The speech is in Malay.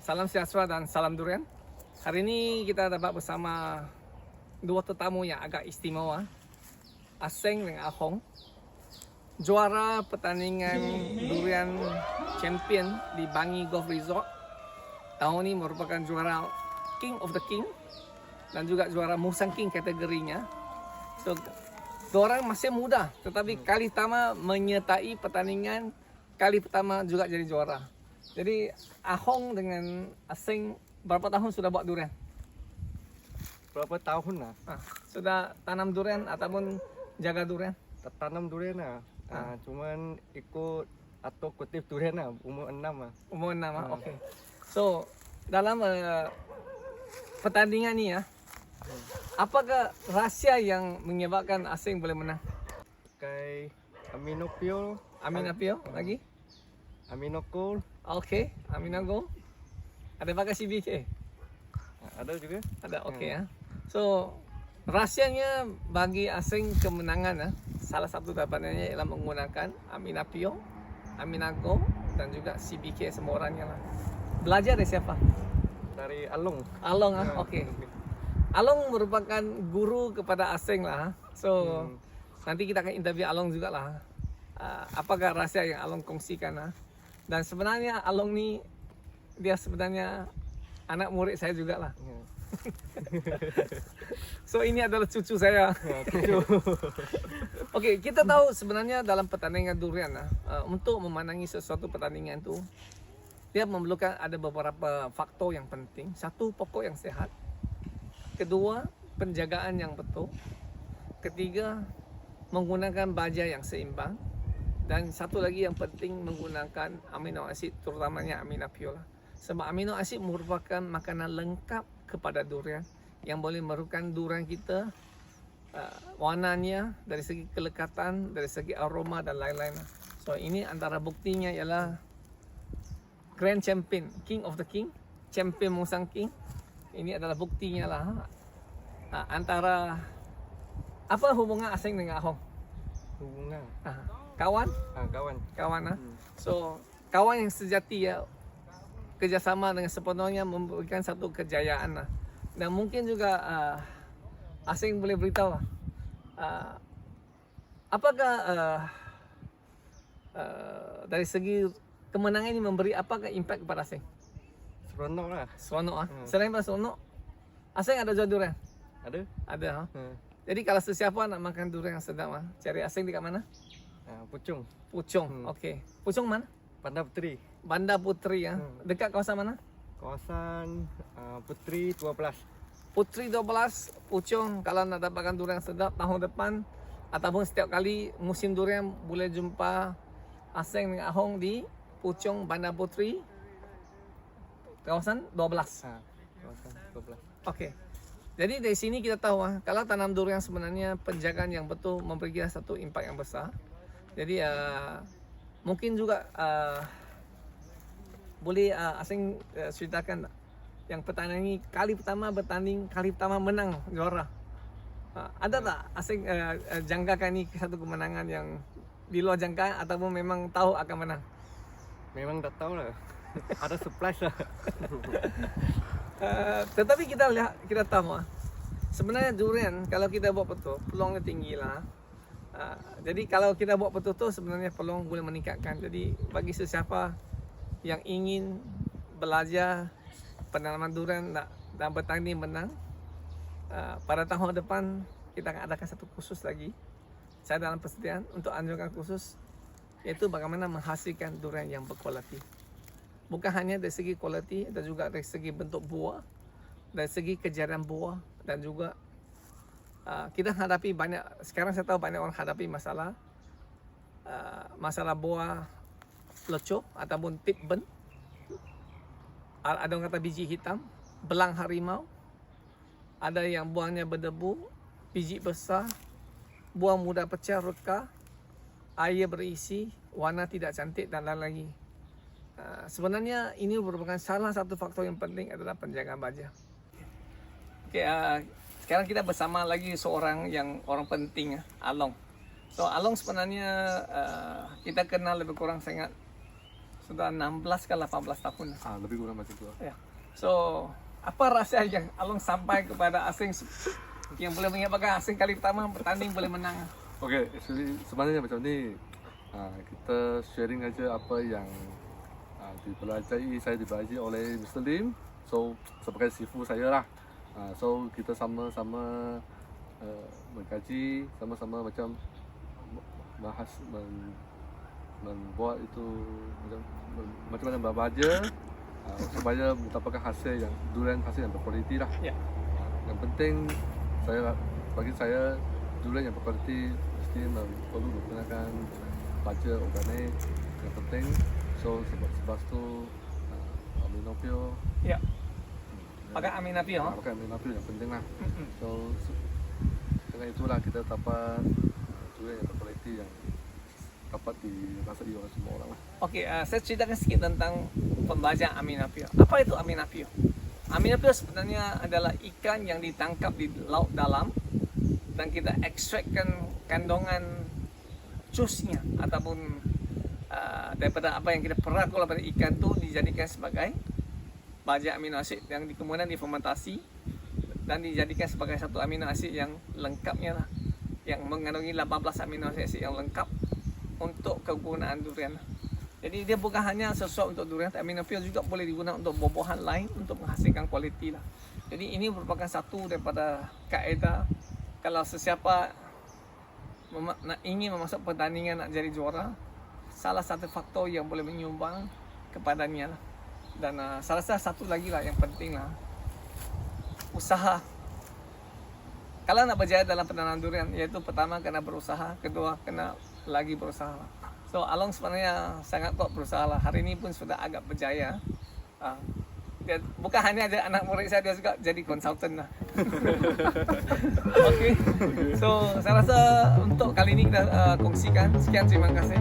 Salam sejahtera dan salam durian. Hari ini kita dapat bersama dua tetamu yang agak istimewa, Aseng dan Ahong, juara pertandingan durian champion di Bangi Golf Resort. Tahun ini merupakan juara King of the King dan juga juara Musang King kategorinya. So, dua orang masih muda, tetapi kali pertama menyertai pertandingan, kali pertama juga jadi juara. Jadi Ahong dengan Aseng berapa tahun sudah buat durian? Berapa tahun lah? Sudah tanam durian ataupun jaga durian? Tanam durian lah. Cuman ikut atau kutip durian lah, umur 6 lah. Umur 6 oke. So, dalam pertandingan ni apakah rahsia yang menyebabkan Aseng boleh menang? Pakai aminopio, Aminapio lagi? aminokol, Okey, Aminago. Ada pakai CBK? ada juga. Ada, okey ya. So, rahsianya bagi Aseng kemenangan salah satu dapatnya ialah menggunakan Aminapio, Aminago dan juga CBK semua orangnya lah. Belajar dari siapa? Dari Along. Along okey. Along merupakan guru kepada Aseng lah. So, nanti kita akan interview Along juga lah. Apakah rahsia yang Along kongsikan Dan sebenarnya Along ni dia sebenarnya anak murid saya juga lah. So ini adalah cucu saya. Okey, kita tahu sebenarnya dalam pertandingan durian untuk memenangi sesuatu pertandingan tu dia memerlukan ada beberapa faktor yang penting. Satu, pokok yang sihat. Kedua, penjagaan yang betul. Ketiga, menggunakan baja yang seimbang. Dan satu lagi yang penting, menggunakan amino asid, terutamanya aminapio lah. Sebab amino asid merupakan makanan lengkap kepada durian yang boleh merupakan durian kita warnanya, dari segi kelekatan, dari segi aroma dan lain-lain. So ini antara buktinya ialah Grand Champion, King of the King, Champion Musang King. Ini adalah buktinya lah. Antara apa hubungan Aseng dengan Ahong? Hubungan. Kawan? Kawan. So, kawan yang sejati kerjasama dengan sepenuhnya memberikan satu kejayaan lah. Dan mungkin juga Aseng boleh beritahu apakah dari segi kemenangan ini memberi apakah impact kepada Aseng? Seronok lah. Seronok Selain pada seronok, Aseng ada jual durian? Ada Jadi kalau sesiapa nak makan durian yang sedap cari Aseng di kat mana? Puchong. Okey. Puchong mana? Bandar Puteri. Bandar Puteri Dekat kawasan mana? Kawasan Puteri 12. Puteri 12, Puchong. Kalau nak dapatkan durian sedap tahun depan ataupun setiap kali musim durian boleh jumpa Aseng dengan Ahong di Puchong Bandar Puteri kawasan 12. Kawasan 12. Okey. Jadi dari sini kita tahu kalau tanam durian sebenarnya penjagaan yang betul memberikan satu impak yang besar. Jadi mungkin juga boleh Aseng ceritakan yang pertandingan ini kali pertama bertanding, kali pertama menang juara. Ada tak Aseng jangkakan ini satu kemenangan yang di luar jangkaan ataupun memang tahu akan menang? Memang dah tahu lah. Ada surprise lah. Tetapi kita tahu sebenarnya durian kalau kita buat betul peluangnya tinggi lah. Jadi kalau kita buat betul-betul sebenarnya peluang boleh meningkatkan. Jadi bagi sesiapa yang ingin belajar penanaman durian dan bertanding menang, pada tahun depan kita akan adakan satu kursus lagi. Saya dalam persediaan untuk anjurkan kursus iaitu bagaimana menghasilkan durian yang berkualiti. Bukan hanya dari segi kualiti dan juga dari segi bentuk buah, dari segi kejaran buah dan juga kita hadapi banyak, sekarang saya tahu banyak orang hadapi masalah buah lecok ataupun tip burn. Ada orang kata biji hitam, belang harimau. Ada yang buahnya berdebu, biji besar, buah mudah pecah reka, air berisi, warna tidak cantik dan lain lagi. Sebenarnya ini merupakan salah satu faktor yang penting adalah penjagaan baja. Okay, sekarang kita bersama lagi seorang yang orang penting, Along. So Along sebenarnya kita kenal lebih kurang sangat sudah 16 ke 18 tahun. Lebih kurang macam tu. Ya. So, apa rahsia yang Along sampai kepada asing yang boleh mengingatkan asing kali pertama bertanding boleh menang? Okay, actually sebenarnya macam ni, kita sharing aja apa yang saya dipelajari oleh Mr. Lim. So sebagai sifu saya lah. So kita sama-sama mengkaji, sama-sama macam membuat itu macam mana berbahaya supaya mendapatkan hasil yang durian hasil yang berkualiti lah. Ya. Yang penting bagi saya durian yang berkualiti mesti perlu menggunakan baja organik yang penting. So sebab tu Aminopio. Ya. Pakai Aminopio. Pakai Aminopio yang penting lah. So dengan itulah kita dapat durian yang berkualiti yang dapat dirasai oleh semua orang lah. Okey, saya ceritakan sedikit tentang pembajak Aminopio. Apa itu Aminopio? Aminopio sebenarnya adalah ikan yang ditangkap di laut dalam dan kita ekstrakkan kandungan jusnya ataupun daripada apa yang kita perakul daripada ikan tu dijadikan sebagai bajak amino asid yang kemudian difermentasi dan dijadikan sebagai satu amino asid yang lengkapnya lah, yang mengandungi 18 amino asid yang lengkap untuk kegunaan durian. Jadi dia bukan hanya sesuai untuk durian, Aminopio juga boleh digunakan untuk buah-buahan lain untuk menghasilkan kualiti lah. Jadi ini merupakan satu daripada kaedah kalau sesiapa ingin memasuk pertandingan nak jadi juara, salah satu faktor yang boleh menyumbang kepadanya lah. Dan salah satu lagi lah yang penting lah, usaha. Kalau nak berjaya dalam penanaman durian, iaitu pertama kena berusaha, kedua kena lagi berusaha. So Along sebenarnya sangat kuat berusaha lah. Hari ini pun sudah agak berjaya. Dia bukan hanya ada anak murid saya, dia juga jadi konsultan lah. Okay. So saya rasa untuk kali ini kita kongsikan. Sekian, terima kasih.